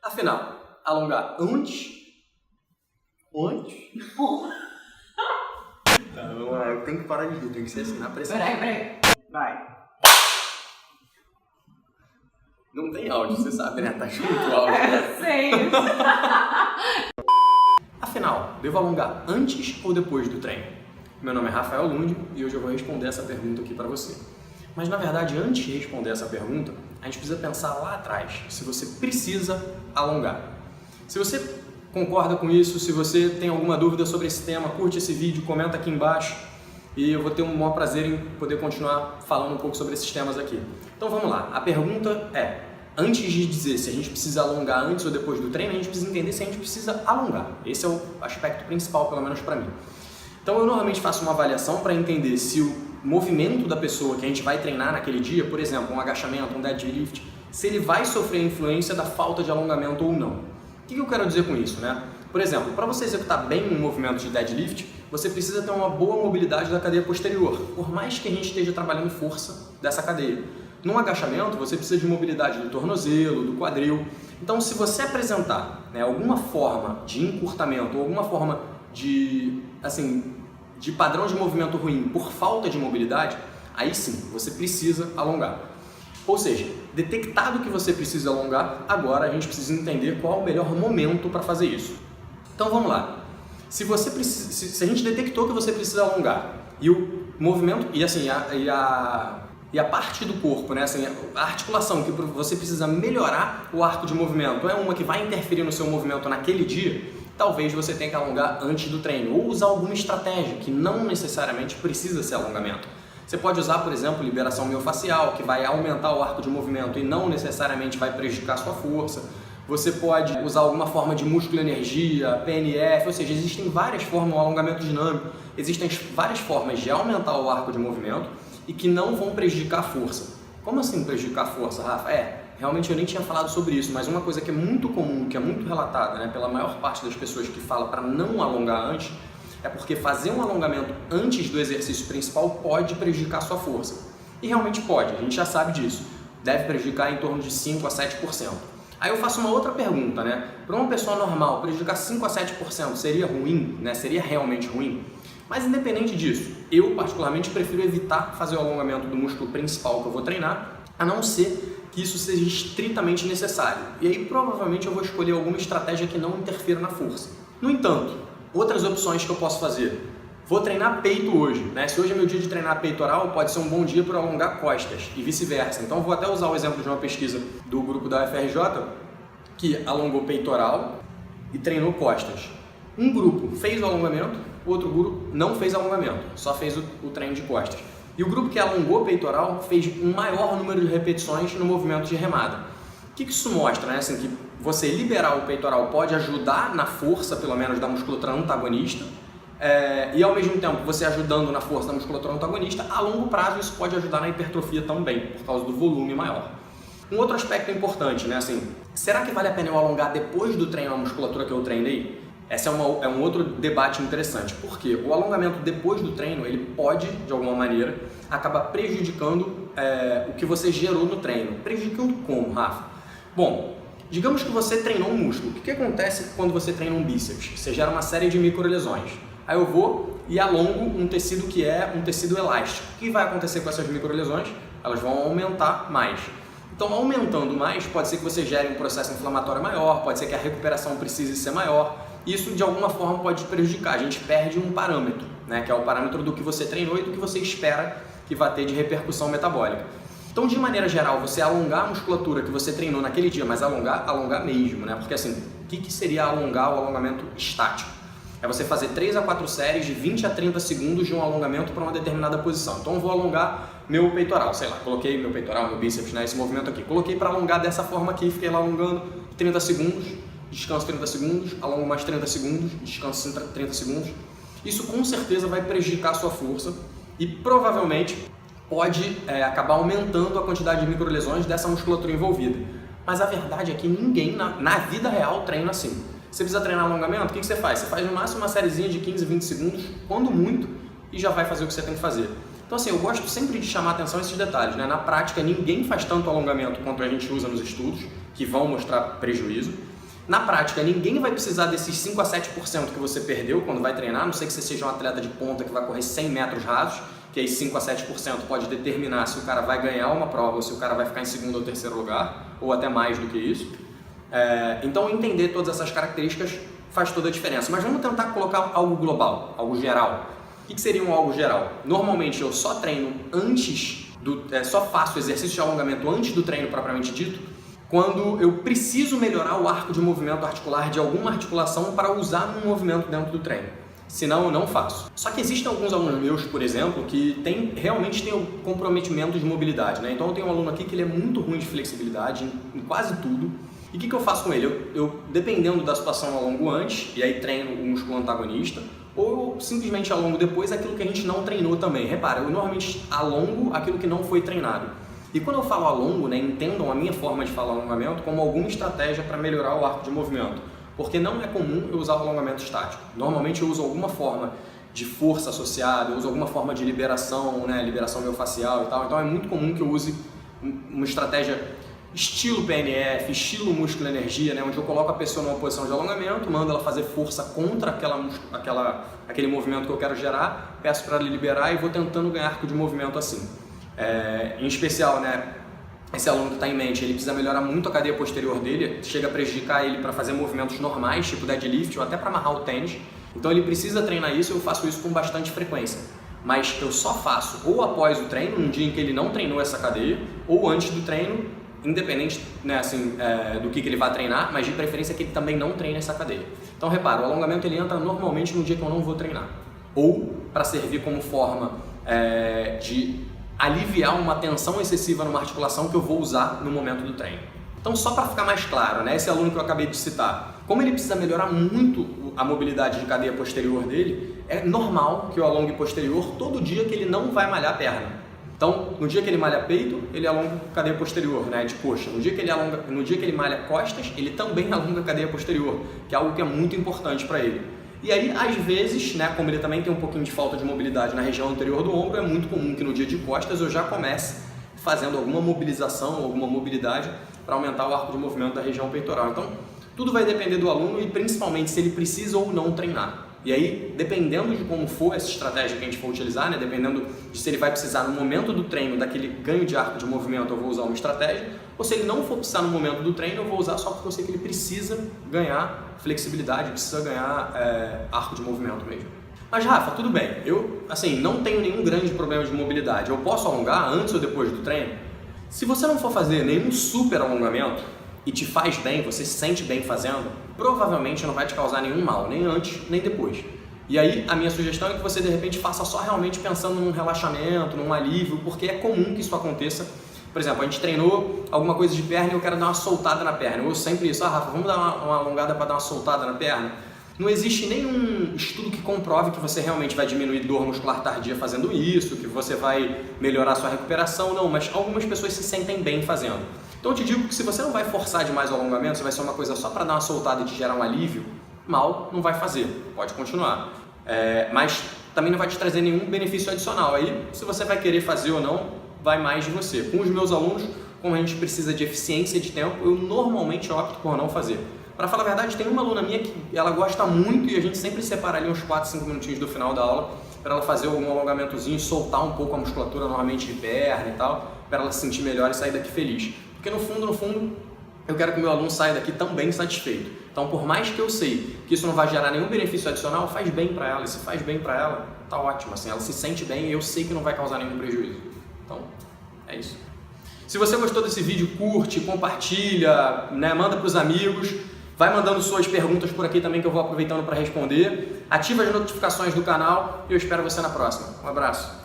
Afinal, alongar antes? Tá, vamos lá, eu tenho que parar de rir, tem que ser assim, na pressão. Peraí. Vai. Não tem áudio, você sabe, né? Tá junto o áudio. Sei. Afinal, devo alongar antes ou depois do treino? Meu nome é Rafael Lund e hoje eu vou responder essa pergunta aqui para você. Mas na verdade, antes de responder essa pergunta, a gente precisa pensar lá atrás, se você precisa alongar. Se você concorda com isso, se você tem alguma dúvida sobre esse tema, curte esse vídeo, comenta aqui embaixo e eu vou ter um maior prazer em poder continuar falando um pouco sobre esses temas aqui. Então vamos lá, a pergunta é, antes de dizer se a gente precisa alongar antes ou depois do treino, a gente precisa entender se a gente precisa alongar. Esse é o aspecto principal, pelo menos para mim. Então eu normalmente faço uma avaliação para entender se o movimento da pessoa que a gente vai treinar naquele dia, por exemplo, um agachamento, um deadlift, se ele vai sofrer influência da falta de alongamento ou não. O que eu quero dizer com isso, né? Por exemplo, para você executar bem um movimento de deadlift, você precisa ter uma boa mobilidade da cadeia posterior, por mais que a gente esteja trabalhando força dessa cadeia. Num agachamento, você precisa de mobilidade do tornozelo, do quadril. Então, se você apresentar, né, alguma forma de encurtamento, ou alguma forma de padrão de movimento ruim por falta de mobilidade, aí sim, você precisa alongar. Ou seja, detectado que você precisa alongar, agora a gente precisa entender qual é o melhor momento para fazer isso. Então vamos lá. Se a gente detectou que você precisa alongar e o movimento e a parte do corpo, né, a articulação que você precisa melhorar o arco de movimento é uma que vai interferir no seu movimento naquele dia, talvez você tenha que alongar antes do treino ou usar alguma estratégia que não necessariamente precisa ser alongamento. Você pode usar, por exemplo, liberação miofascial, que vai aumentar o arco de movimento e não necessariamente vai prejudicar a sua força. Você pode usar alguma forma de músculo-energia, PNF, ou seja, existem várias formas, um alongamento dinâmico, existem várias formas de aumentar o arco de movimento e que não vão prejudicar a força. Como assim prejudicar a força, Rafa? Realmente eu nem tinha falado sobre isso, mas uma coisa que é muito comum, que é muito relatada, né, pela maior parte das pessoas que fala para não alongar antes, é porque fazer um alongamento antes do exercício principal pode prejudicar a sua força. E realmente pode, a gente já sabe disso. Deve prejudicar em torno de 5 a 7%. Aí eu faço uma outra pergunta, né? Para uma pessoa normal, prejudicar 5 a 7% seria ruim, né? Seria realmente ruim? Mas independente disso, eu particularmente prefiro evitar fazer o alongamento do músculo principal que eu vou treinar, a não ser que isso seja estritamente necessário. E aí provavelmente eu vou escolher alguma estratégia que não interfira na força. No entanto, outras opções que eu posso fazer. Vou treinar peito hoje, né? Se hoje é meu dia de treinar peitoral, pode ser um bom dia para alongar costas e vice-versa. Então vou até usar o exemplo de uma pesquisa do grupo da UFRJ que alongou peitoral e treinou costas. Um grupo fez o alongamento, o outro grupo não fez alongamento, só fez o treino de costas. E o grupo que alongou peitoral fez um maior número de repetições no movimento de remada. O que isso mostra, né? Que você liberar o peitoral pode ajudar na força, pelo menos, da musculatura antagonista, e ao mesmo tempo você ajudando na força da musculatura antagonista, a longo prazo isso pode ajudar na hipertrofia também, por causa do volume maior. Um outro aspecto importante, né? Será que vale a pena eu alongar depois do treino a musculatura que eu treinei? Esse é um outro debate interessante, porque o alongamento depois do treino, ele pode, de alguma maneira, acabar prejudicando o que você gerou no treino. Prejudicando como, Rafa? Bom, digamos que você treinou um músculo. O que acontece quando você treina um bíceps? Você gera uma série de microlesões. Aí eu vou e alongo um tecido que é um tecido elástico. O que vai acontecer com essas microlesões? Elas vão aumentar mais. Então, aumentando mais, pode ser que você gere um processo inflamatório maior, pode ser que a recuperação precise ser maior. Isso, de alguma forma, pode prejudicar. A gente perde um parâmetro, né, que é o parâmetro do que você treinou e do que você espera que vai ter de repercussão metabólica. Então, de maneira geral, você alongar a musculatura que você treinou naquele dia, mas alongar mesmo, né? Porque assim, o que seria alongar o alongamento estático? É você fazer 3 a 4 séries de 20 a 30 segundos de um alongamento para uma determinada posição. Então eu vou alongar meu peitoral, sei lá, coloquei meu peitoral, meu bíceps, né, esse movimento aqui. Coloquei para alongar dessa forma aqui, fiquei lá alongando 30 segundos, descanso 30 segundos, alongo mais 30 segundos, descanso 30 segundos. Isso com certeza vai prejudicar a sua força e provavelmente pode acabar aumentando a quantidade de microlesões dessa musculatura envolvida. Mas a verdade é que ninguém na vida real treina assim. Você precisa treinar alongamento, o que você faz? Você faz no máximo uma sériezinha de 15, 20 segundos, quando muito, e já vai fazer o que você tem que fazer. Então assim, eu gosto sempre de chamar atenção a esses detalhes, né? Na prática, ninguém faz tanto alongamento quanto a gente usa nos estudos, que vão mostrar prejuízo. Na prática, ninguém vai precisar desses 5 a 7% que você perdeu quando vai treinar, a não sei que você seja um atleta de ponta que vai correr 100 metros rasos, que aí 5 a 7% pode determinar se o cara vai ganhar uma prova ou se o cara vai ficar em segundo ou terceiro lugar, ou até mais do que isso. Então, entender todas essas características faz toda a diferença. Mas vamos tentar colocar algo global, algo geral. O que seria um algo geral? Normalmente eu só treino só faço exercício de alongamento antes do treino propriamente dito, quando eu preciso melhorar o arco de movimento articular de alguma articulação para usar no movimento dentro do treino. Senão eu não faço. Só que existem alguns alunos meus, por exemplo, que realmente têm um comprometimento de mobilidade, né? Então eu tenho um aluno aqui que ele é muito ruim de flexibilidade em quase tudo. E o que eu faço com ele? Eu, dependendo da situação, alongo antes, e aí treino o músculo antagonista, ou simplesmente alongo depois aquilo que a gente não treinou também. Repara, eu normalmente alongo aquilo que não foi treinado. E quando eu falo alongo, né, entendam a minha forma de falar alongamento como alguma estratégia para melhorar o arco de movimento. Porque não é comum eu usar o alongamento estático. Normalmente eu uso alguma forma de força associada, eu uso alguma forma de liberação, né, liberação miofascial e tal. Então é muito comum que eu use uma estratégia estilo PNF, estilo músculo energia, né, onde eu coloco a pessoa numa posição de alongamento, mando ela fazer força contra aquele movimento que eu quero gerar, peço para ela liberar e vou tentando ganhar arco de movimento assim. Em especial, né, esse aluno que está em mente, ele precisa melhorar muito a cadeia posterior dele, chega a prejudicar ele para fazer movimentos normais, tipo deadlift ou até para amarrar o tênis. Então ele precisa treinar isso, eu faço isso com bastante frequência. Mas eu só faço ou após o treino, num dia em que ele não treinou essa cadeia, ou antes do treino, independente, né, assim, do que ele vai treinar, mas de preferência que ele também não treine essa cadeia. Então repara, o alongamento ele entra normalmente no dia que eu não vou treinar. Ou para servir como forma de aliviar uma tensão excessiva numa articulação que eu vou usar no momento do treino. Então, só para ficar mais claro, né, esse aluno que eu acabei de citar, como ele precisa melhorar muito a mobilidade de cadeia posterior dele, é normal que eu alongue posterior todo dia que ele não vai malhar a perna. Então, no dia que ele malha peito, ele alonga cadeia posterior, né, de coxa. No dia que ele malha costas, ele também alonga cadeia posterior, que é algo que é muito importante para ele. E aí, às vezes, né, como ele também tem um pouquinho de falta de mobilidade na região anterior do ombro, é muito comum que no dia de costas eu já comece fazendo alguma mobilização, alguma mobilidade para aumentar o arco de movimento da região peitoral. Então, tudo vai depender do aluno e principalmente se ele precisa ou não treinar. E aí, dependendo de como for essa estratégia que a gente for utilizar, né, dependendo de se ele vai precisar no momento do treino daquele ganho de arco de movimento, eu vou usar uma estratégia, ou se ele não for precisar no momento do treino, eu vou usar só porque eu sei que ele precisa ganhar flexibilidade, precisa ganhar arco de movimento mesmo. Mas Rafa, tudo bem, eu assim, não tenho nenhum grande problema de mobilidade, eu posso alongar antes ou depois do treino? Se você não for fazer nenhum super alongamento, e te faz bem, você se sente bem fazendo, provavelmente não vai te causar nenhum mal, nem antes, nem depois. E aí, a minha sugestão é que você, de repente, faça só realmente pensando num relaxamento, num alívio, porque é comum que isso aconteça. Por exemplo, a gente treinou alguma coisa de perna e eu quero dar uma soltada na perna. Eu uso sempre isso, Rafa, vamos dar uma alongada para dar uma soltada na perna? Não existe nenhum estudo que comprove que você realmente vai diminuir dor muscular tardia fazendo isso, que você vai melhorar a sua recuperação, não, mas algumas pessoas se sentem bem fazendo. Então eu te digo que se você não vai forçar demais o alongamento, se vai ser uma coisa só para dar uma soltada e te gerar um alívio, mal não vai fazer, pode continuar. Mas também não vai te trazer nenhum benefício adicional. Aí, se você vai querer fazer ou não, vai mais de você. Com os meus alunos, como a gente precisa de eficiência de tempo, eu normalmente opto por não fazer. Para falar a verdade, tem uma aluna minha que ela gosta muito e a gente sempre separa ali uns 4, 5 minutinhos do final da aula para ela fazer algum alongamentozinho, soltar um pouco a musculatura normalmente de perna e tal, para ela se sentir melhor e sair daqui feliz. Porque no fundo, eu quero que o meu aluno saia daqui também satisfeito. Então, por mais que eu sei que isso não vai gerar nenhum benefício adicional, faz bem para ela. E se faz bem para ela, tá ótimo. Assim, ela se sente bem e eu sei que não vai causar nenhum prejuízo. Então, é isso. Se você gostou desse vídeo, curte, compartilha, né, manda para os amigos. Vai mandando suas perguntas por aqui também que eu vou aproveitando para responder. Ativa as notificações do canal e eu espero você na próxima. Um abraço.